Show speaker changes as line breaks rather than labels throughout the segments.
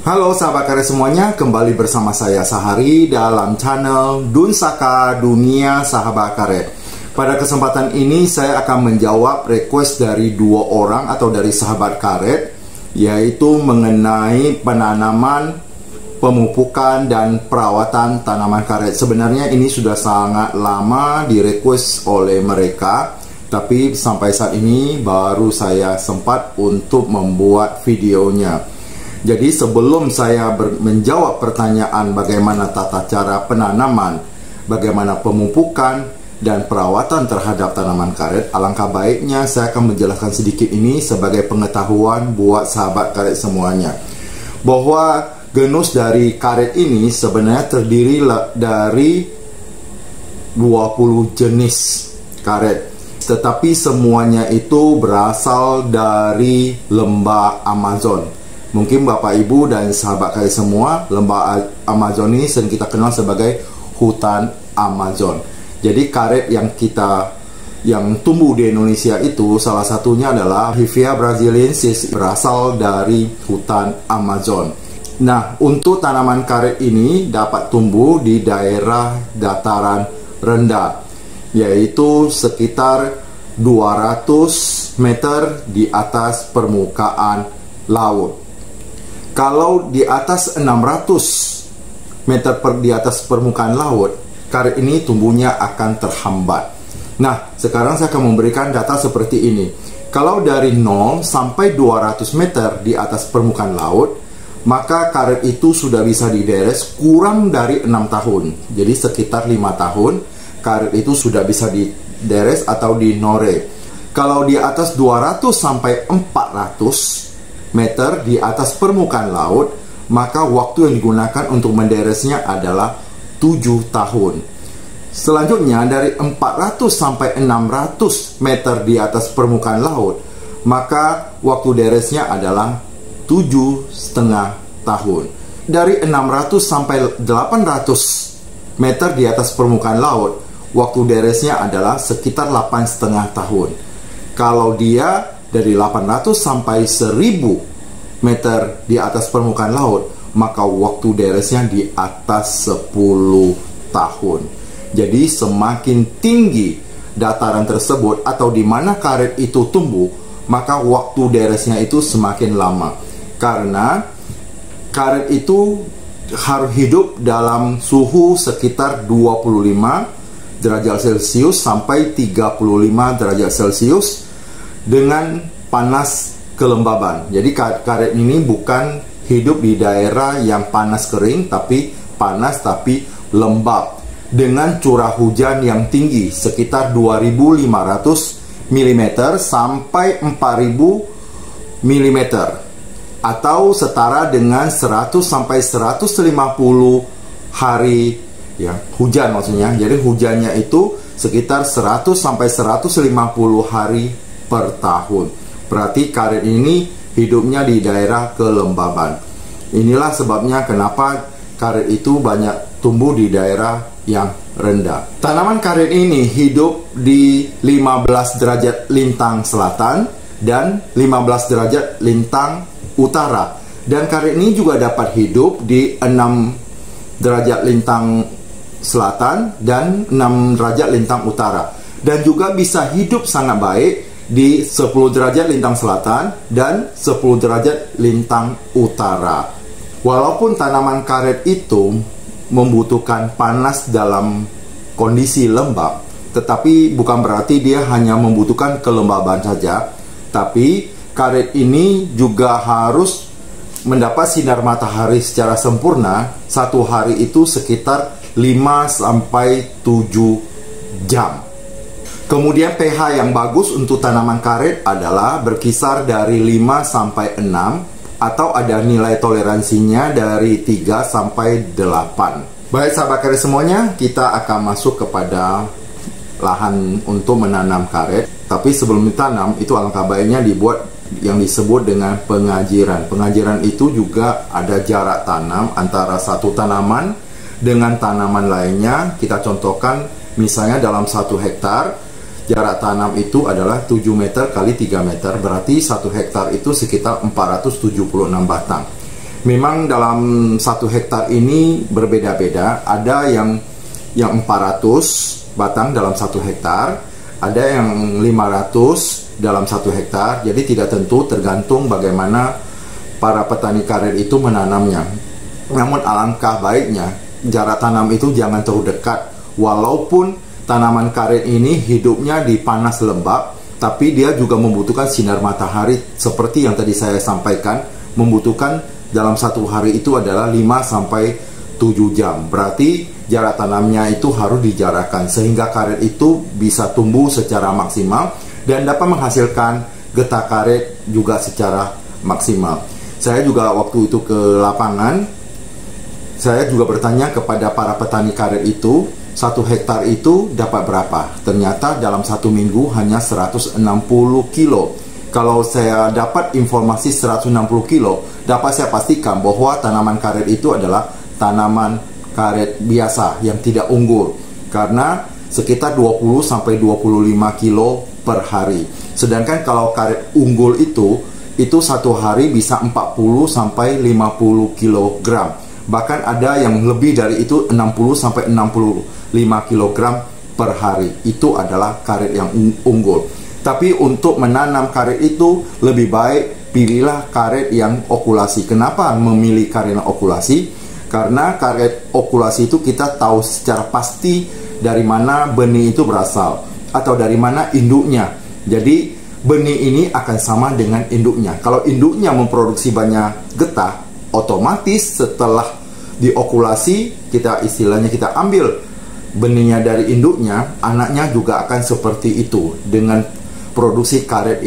Halo sahabat karet semuanya, kembali bersama saya Sahari dalam channel Dunsaka Dunia Sahabat Karet. Pada kesempatan ini saya akan menjawab request dari dua orang atau dari sahabat karet, yaitu mengenai penanaman, pemupukan, dan perawatan tanaman karet. Sebenarnya ini sudah sangat lama di request oleh mereka, tapi sampai saat ini baru saya sempat untuk membuat videonya. Jadi sebelum saya menjawab pertanyaan bagaimana tata cara penanaman, bagaimana pemupukan, dan perawatan terhadap tanaman karet, alangkah baiknya saya akan menjelaskan sedikit ini sebagai pengetahuan buat sahabat karet semuanya. Bahwa genus dari karet ini sebenarnya terdiri dari 20 jenis karet. Tetapi semuanya itu berasal dari lembah Amazon. Mungkin Bapak Ibu dan sahabat karet semua, lembah Amazon ini sering kita kenal sebagai hutan Amazon. Jadi karet yang tumbuh di Indonesia itu salah satunya adalah Hevea brasiliensis, berasal dari hutan Amazon. Nah, untuk tanaman karet ini dapat tumbuh di daerah dataran rendah, yaitu sekitar 200 meter di atas permukaan laut. Kalau di atas 600 meter di atas permukaan laut, karet ini tumbuhnya akan terhambat. Nah, sekarang saya akan memberikan data seperti ini. Kalau dari 0 sampai 200 meter di atas permukaan laut, maka karet itu sudah bisa dideres kurang dari 6 tahun. Jadi sekitar 5 tahun, karet itu sudah bisa dideres atau dinore. Kalau di atas 200 sampai 400 meter di atas permukaan laut, maka waktu yang digunakan untuk menderesnya adalah 7 tahun. Selanjutnya dari 400 sampai 600 meter di atas permukaan laut, maka waktu deresnya adalah 7,5 tahun. Dari 600 sampai 800 meter di atas permukaan laut, waktu deresnya adalah sekitar 8,5 tahun. Kalau dia dari 800 sampai 1000 meter di atas permukaan laut, maka waktu deresnya di atas 10 tahun. Jadi semakin tinggi dataran tersebut atau di mana karet itu tumbuh, maka waktu deresnya itu semakin lama. Karena karet itu harus hidup dalam suhu sekitar 25 derajat Celcius sampai 35 derajat Celcius dengan panas kelembaban. Jadi karet ini bukan hidup di daerah yang panas kering, tapi panas tapi lembab, dengan curah hujan yang tinggi sekitar 2500 mm sampai 4000 mm, atau setara dengan 100 sampai 150 hari ya, hujan maksudnya. Jadi hujannya itu sekitar 100 sampai 150 hari per tahun. Berarti karet ini hidupnya di daerah kelembaban. Inilah sebabnya kenapa karet itu banyak tumbuh di daerah yang rendah. Tanaman karet ini hidup di 15 derajat lintang selatan dan 15 derajat lintang utara. Dan karet ini juga dapat hidup di 6 derajat lintang selatan dan 6 derajat lintang utara. Dan juga bisa hidup sangat baik di 10 derajat lintang selatan dan 10 derajat lintang utara. Walaupun tanaman karet itu membutuhkan panas dalam kondisi lembab, tetapi bukan berarti dia hanya membutuhkan kelembaban saja. Tapi karet ini juga harus mendapat sinar matahari secara sempurna. Satu hari itu sekitar 5 sampai 7 jam. Kemudian pH yang bagus untuk tanaman karet adalah berkisar dari 5 sampai 6, atau ada nilai toleransinya dari 3 sampai 8. Baik sahabat karet semuanya, kita akan masuk kepada lahan untuk menanam karet. Tapi sebelum ditanam, itu alangkah baiknya dibuat yang disebut dengan pengajiran. Pengajiran itu juga ada jarak tanam antara satu tanaman dengan tanaman lainnya. Kita contohkan misalnya dalam 1 hektar, jarak tanam itu adalah 7 meter kali 3 meter, berarti 1 hektar itu sekitar 476 batang. Memang dalam 1 hektar ini berbeda-beda. Ada yang 400 batang dalam 1 hektar, ada yang 500 dalam 1 hektar. Jadi tidak tentu, tergantung bagaimana para petani karet itu menanamnya. Namun alangkah baiknya jarak tanam itu jangan terlalu dekat. Walaupun tanaman karet ini hidupnya di panas lembab, tapi dia juga membutuhkan sinar matahari seperti yang tadi saya sampaikan, membutuhkan dalam 1 hari itu adalah 5-7 jam. Berarti jarak tanamnya itu harus dijarakkan sehingga karet itu bisa tumbuh secara maksimal dan dapat menghasilkan getah karet juga secara maksimal. Saya juga waktu itu ke lapangan, saya juga bertanya kepada para petani karet itu, 1 hektar itu dapat berapa? Ternyata dalam 1 minggu hanya 160 kilo. Kalau saya dapat informasi 160 kilo, dapat saya pastikan bahwa tanaman karet itu adalah tanaman karet biasa yang tidak unggul, karena sekitar 20-25 kilo per hari. Sedangkan kalau karet unggul itu 1 hari bisa 40-50 kilogram. Bahkan ada yang lebih dari itu 60-65 kilogram per hari. Itu adalah karet yang unggul. Tapi untuk menanam karet itu lebih baik pilihlah karet yang okulasi. Kenapa memilih karet yang okulasi? Karena karet okulasi itu kita tahu secara pasti dari mana benih itu berasal atau dari mana induknya. Jadi benih ini akan sama dengan induknya. Kalau induknya memproduksi banyak getah, otomatis setelah diokulasi, kita istilahnya kita ambil benihnya dari induknya, anaknya juga akan seperti itu dengan produksi karet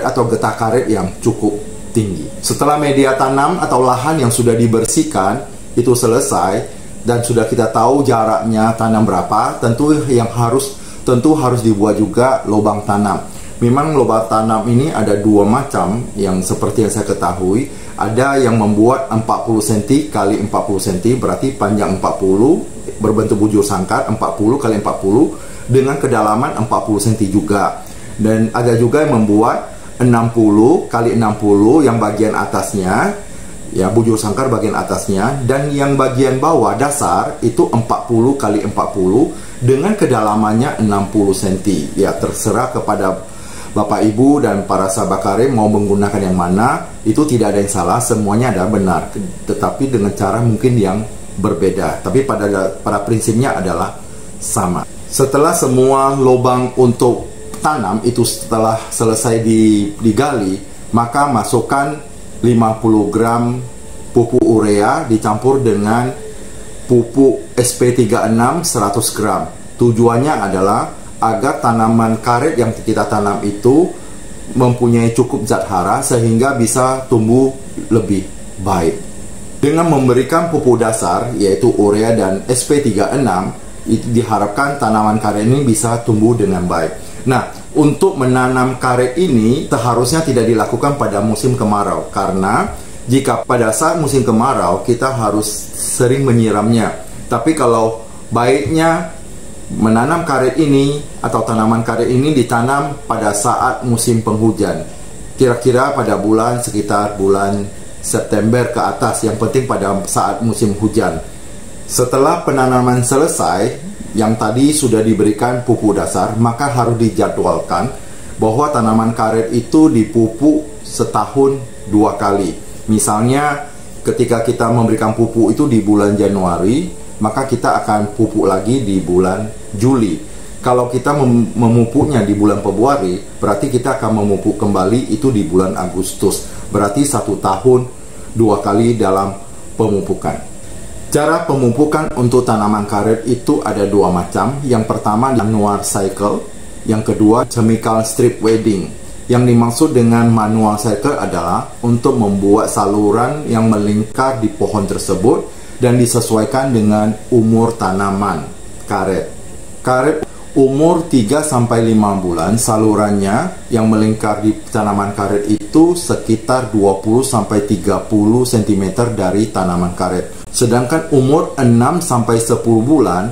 atau getah karet yang cukup tinggi. Setelah media tanam atau lahan yang sudah dibersihkan itu selesai dan sudah kita tahu jaraknya tanam berapa, tentu harus dibuat juga lubang tanam. Memang lubang tanam ini ada 2 macam yang seperti yang saya ketahui. Ada yang membuat 40 cm kali 40 cm, berarti panjang 40, berbentuk bujur sangkar 40 kali 40 dengan kedalaman 40 cm juga. Dan ada juga yang membuat 60 kali 60 yang bagian atasnya, ya bujur sangkar bagian atasnya, dan yang bagian bawah dasar itu 40 kali 40 dengan kedalamannya 60 cm. Ya terserah kepada Bapak Ibu dan para sahabat karet mau menggunakan yang mana, itu tidak ada yang salah, semuanya ada benar, tetapi dengan cara mungkin yang berbeda, tapi pada prinsipnya adalah sama. Setelah semua lubang untuk tanam itu setelah selesai digali, maka masukkan 50 gram pupuk urea dicampur dengan pupuk SP36 100 gram. Tujuannya adalah agar tanaman karet yang kita tanam itu mempunyai cukup zat hara sehingga bisa tumbuh lebih baik. Dengan memberikan pupuk dasar yaitu urea dan SP36, itu diharapkan tanaman karet ini bisa tumbuh dengan baik. Nah, untuk menanam karet ini seharusnya tidak dilakukan pada musim kemarau, karena jika pada saat musim kemarau kita harus sering menyiramnya. Tapi kalau baiknya menanam karet ini atau tanaman karet ini ditanam pada saat musim penghujan, kira-kira pada sekitar bulan September ke atas, yang penting pada saat musim hujan. Setelah penanaman selesai, yang tadi sudah diberikan pupuk dasar, maka harus dijadwalkan bahwa tanaman karet itu dipupuk setahun 2 kali. Misalnya ketika kita memberikan pupuk itu di bulan Januari, maka kita akan pupuk lagi di bulan Juli. Kalau kita memupuknya di bulan Februari, berarti kita akan memupuk kembali itu di bulan Agustus. Berarti 1 tahun 2 kali dalam pemupukan. Cara pemupukan untuk tanaman karet itu ada 2 macam. Yang pertama manual cycle, yang kedua chemical strip weeding. Yang dimaksud dengan manual cycle adalah untuk membuat saluran yang melingkar di pohon tersebut dan disesuaikan dengan umur tanaman karet. Karet umur 3-5 bulan, salurannya yang melingkar di tanaman karet itu sekitar 20-30 cm dari tanaman karet. Sedangkan umur 6-10 bulan,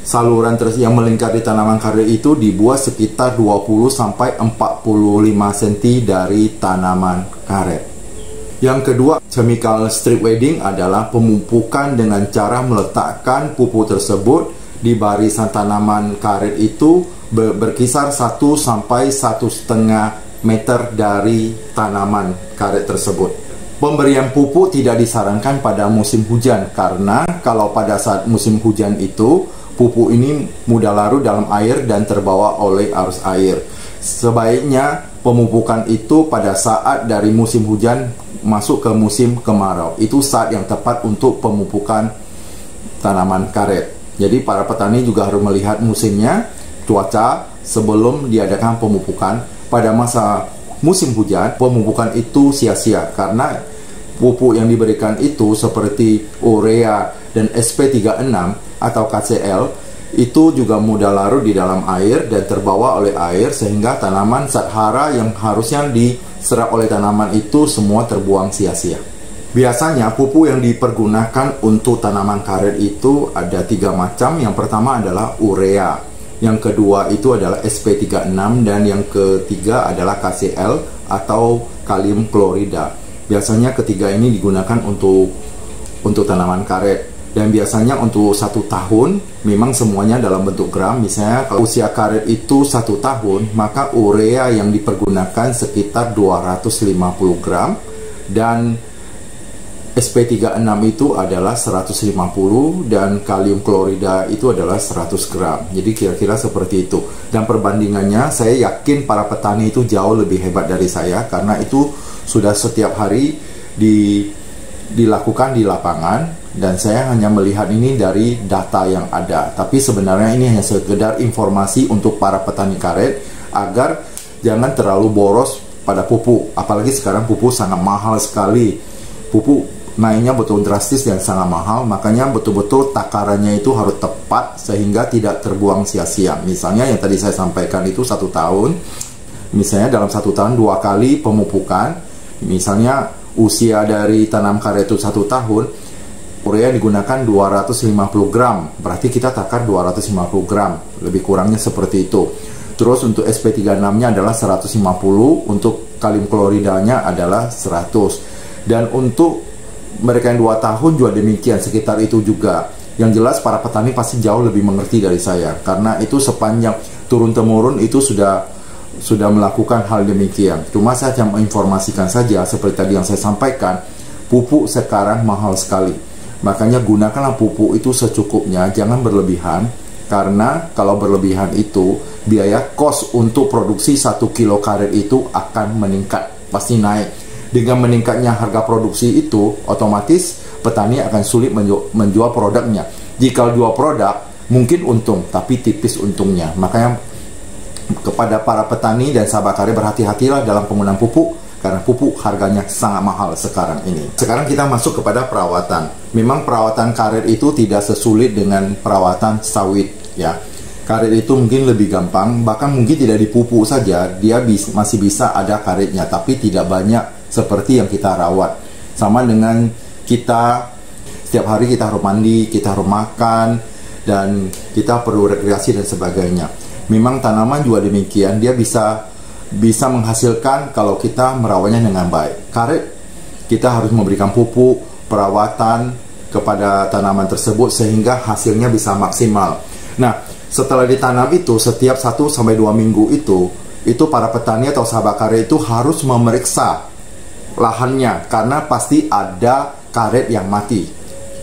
saluran yang melingkar di tanaman karet itu dibuat sekitar 20-45 cm dari tanaman karet. Yang kedua, chemical strip weeding adalah pemupukan dengan cara meletakkan pupuk tersebut di barisan tanaman karet itu berkisar 1 sampai 1,5 meter dari tanaman karet tersebut. Pemberian pupuk tidak disarankan pada musim hujan, karena kalau pada saat musim hujan itu pupuk ini mudah larut dalam air dan terbawa oleh arus air. Sebaiknya pemupukan itu pada saat dari musim hujan masuk ke musim kemarau. Itu saat yang tepat untuk pemupukan tanaman karet. Jadi para petani juga harus melihat musimnya, cuaca, sebelum diadakan pemupukan. Pada masa musim hujan, pemupukan itu sia-sia karena pupuk yang diberikan itu seperti urea dan SP36 atau KCL itu juga mudah larut di dalam air dan terbawa oleh air, sehingga tanaman zat hara yang harusnya diserap oleh tanaman itu semua terbuang sia-sia. Biasanya pupuk yang dipergunakan untuk tanaman karet itu ada 3 macam. Yang pertama adalah urea, yang kedua itu adalah SP36, dan yang ketiga adalah KCL atau kalium klorida. Biasanya ketiga ini digunakan untuk tanaman karet. Dan biasanya untuk 1 tahun memang semuanya dalam bentuk gram. Misalnya kalau usia karet itu 1 tahun, maka urea yang dipergunakan sekitar 250 gram, dan SP36 itu adalah 150, dan kalium klorida itu adalah 100 gram. Jadi kira-kira seperti itu. Dan perbandingannya saya yakin para petani itu jauh lebih hebat dari saya, karena itu sudah setiap hari dilakukan di lapangan, dan saya hanya melihat ini dari data yang ada. Tapi sebenarnya ini hanya sekedar informasi untuk para petani karet agar jangan terlalu boros pada pupuk. Apalagi sekarang pupuk sangat mahal sekali. Pupuk naiknya betul drastis dan sangat mahal, makanya betul-betul takarannya itu harus tepat sehingga tidak terbuang sia-sia. Misalnya yang tadi saya sampaikan itu 1 tahun, misalnya dalam 1 tahun 2 kali pemupukan. Misalnya usia dari tanam karet itu 1 tahun, urea digunakan 250 gram, berarti kita takar 250 gram, lebih kurangnya seperti itu. Terus untuk SP36-nya adalah 150, untuk kalium kloridanya adalah 100. Dan untuk mereka yang 2 tahun juga demikian, sekitar itu juga. Yang jelas para petani pasti jauh lebih mengerti dari saya, karena itu sepanjang turun-temurun itu sudah melakukan hal demikian. Cuma saya hanya menginformasikan saja, seperti tadi yang saya sampaikan, pupuk sekarang mahal sekali. Makanya gunakanlah pupuk itu secukupnya, jangan berlebihan, karena kalau berlebihan itu biaya kos untuk produksi 1 kilo karet itu akan meningkat, pasti naik. Dengan meningkatnya harga produksi itu, otomatis petani akan sulit menjual produknya. Jika jual produk, mungkin untung, tapi tipis untungnya. Makanya kepada para petani dan sahabat karet, berhati-hatilah dalam penggunaan pupuk, karena pupuk harganya sangat mahal sekarang ini. Sekarang kita masuk kepada perawatan. Memang perawatan karet itu tidak sesulit dengan perawatan sawit, ya. Karet itu mungkin lebih gampang, bahkan mungkin tidak dipupuk saja, dia masih bisa ada karetnya, tapi tidak banyak seperti yang kita rawat. Sama dengan kita, setiap hari kita harus mandi, kita harus makan, dan kita perlu rekreasi dan sebagainya. Memang tanaman juga demikian, dia bisa menghasilkan kalau kita merawatnya dengan baik. Karet, kita harus memberikan pupuk, perawatan kepada tanaman tersebut sehingga hasilnya bisa maksimal. Nah, setelah ditanam itu, setiap 1-2 minggu itu para petani atau sahabat karet itu harus memeriksa lahannya, karena pasti ada karet yang mati.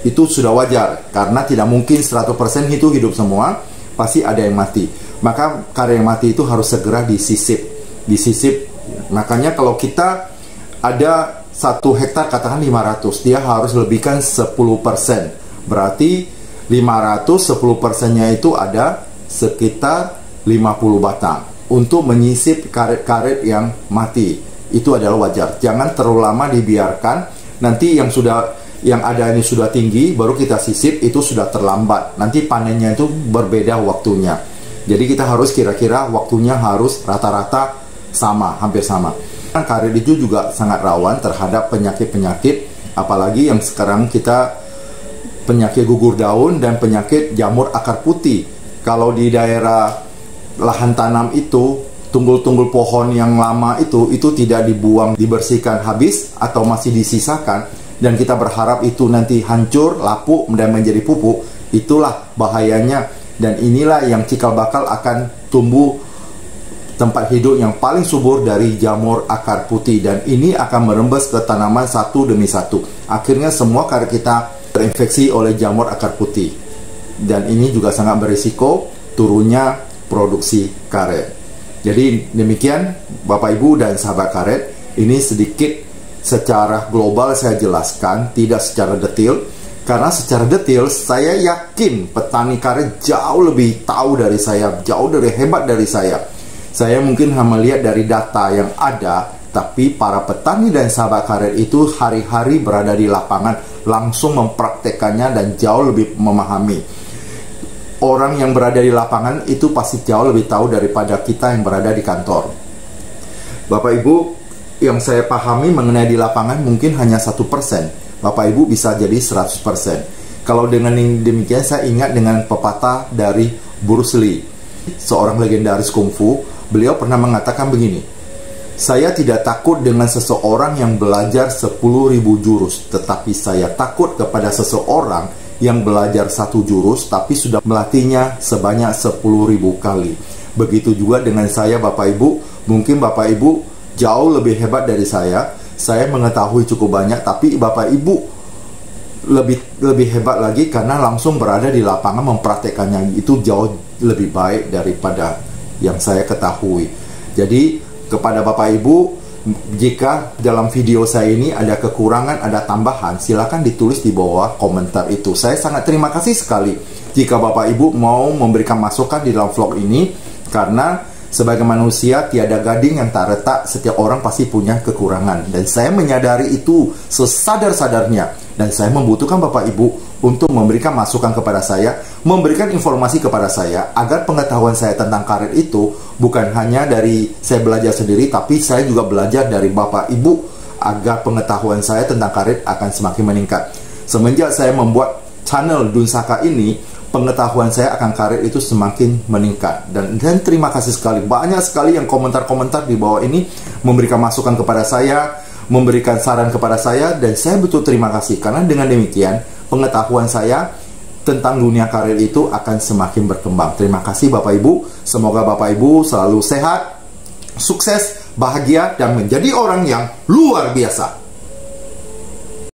Itu sudah wajar, karena tidak mungkin 100% itu hidup semua, pasti ada yang mati. Maka karet yang mati itu harus segera disisip. Makanya kalau kita ada 1 hektar katakan 500, dia harus lebihkan 10%. Berarti 500, 10%-nya itu ada sekitar 50 batang untuk menyisip karet-karet yang mati. Itu adalah wajar. Jangan terlalu lama dibiarkan. Nanti yang ada ini sudah tinggi, baru kita sisip, itu sudah terlambat. Nanti panennya itu berbeda waktunya. Jadi kita harus kira-kira waktunya harus rata-rata sama, hampir sama. Karet itu juga sangat rawan terhadap penyakit-penyakit, apalagi yang sekarang kita penyakit gugur daun dan penyakit jamur akar putih. Kalau di daerah lahan tanam itu tunggul-tunggul pohon yang lama itu tidak dibuang, dibersihkan habis atau masih disisakan, dan kita berharap itu nanti hancur, lapuk, dan menjadi pupuk, itulah bahayanya. Dan inilah yang cikal bakal akan tumbuh tempat hidup yang paling subur dari jamur akar putih, dan ini akan merembes ke tanaman satu demi satu. Akhirnya semua karet kita terinfeksi oleh jamur akar putih, dan ini juga sangat berisiko turunnya produksi karet. Jadi demikian Bapak Ibu dan sahabat karet, ini sedikit secara global saya jelaskan, tidak secara detail, karena secara detail saya yakin petani karet jauh lebih tahu dari saya, jauh lebih hebat dari saya. Saya mungkin hanya melihat dari data yang ada, tapi para petani dan sahabat karet itu hari-hari berada di lapangan, langsung mempraktekannya dan jauh lebih memahami. Orang yang berada di lapangan itu pasti jauh lebih tahu daripada kita yang berada di kantor. Bapak Ibu, yang saya pahami mengenai di lapangan mungkin hanya 1%. Bapak Ibu bisa jadi 100%. Kalau dengan demikian, saya ingat dengan pepatah dari Bruce Lee, seorang legendaris kungfu. Beliau pernah mengatakan begini, saya tidak takut dengan seseorang yang belajar 10.000 jurus, tetapi saya takut kepada seseorang yang belajar 1 jurus tapi sudah melatihnya sebanyak 10.000 kali. Begitu juga dengan saya, Bapak Ibu. Mungkin Bapak Ibu jauh lebih hebat dari saya mengetahui cukup banyak, tapi Bapak Ibu lebih hebat lagi karena langsung berada di lapangan mempraktekannya. Itu jauh lebih baik daripada yang saya ketahui. Jadi kepada Bapak Ibu, jika dalam video saya ini ada kekurangan, ada tambahan, silakan ditulis di bawah komentar itu. Saya sangat terima kasih sekali jika Bapak Ibu mau memberikan masukan di dalam vlog ini, karena sebagai manusia tiada gading yang tak retak, setiap orang pasti punya kekurangan, dan saya menyadari itu sesadar-sadarnya, dan saya membutuhkan Bapak Ibu untuk memberikan masukan kepada saya, memberikan informasi kepada saya, agar pengetahuan saya tentang karet itu bukan hanya dari saya belajar sendiri, tapi saya juga belajar dari Bapak Ibu, agar pengetahuan saya tentang karet akan semakin meningkat. Semenjak saya membuat channel Dunsaka ini, pengetahuan saya akan karet itu semakin meningkat. Dan terima kasih sekali, banyak sekali yang komentar-komentar di bawah ini memberikan masukan kepada saya, memberikan saran kepada saya, dan saya betul terima kasih, karena dengan demikian pengetahuan saya tentang dunia karir itu akan semakin berkembang. Terima kasih Bapak Ibu. Semoga Bapak Ibu selalu sehat, sukses, bahagia, dan menjadi orang yang luar biasa.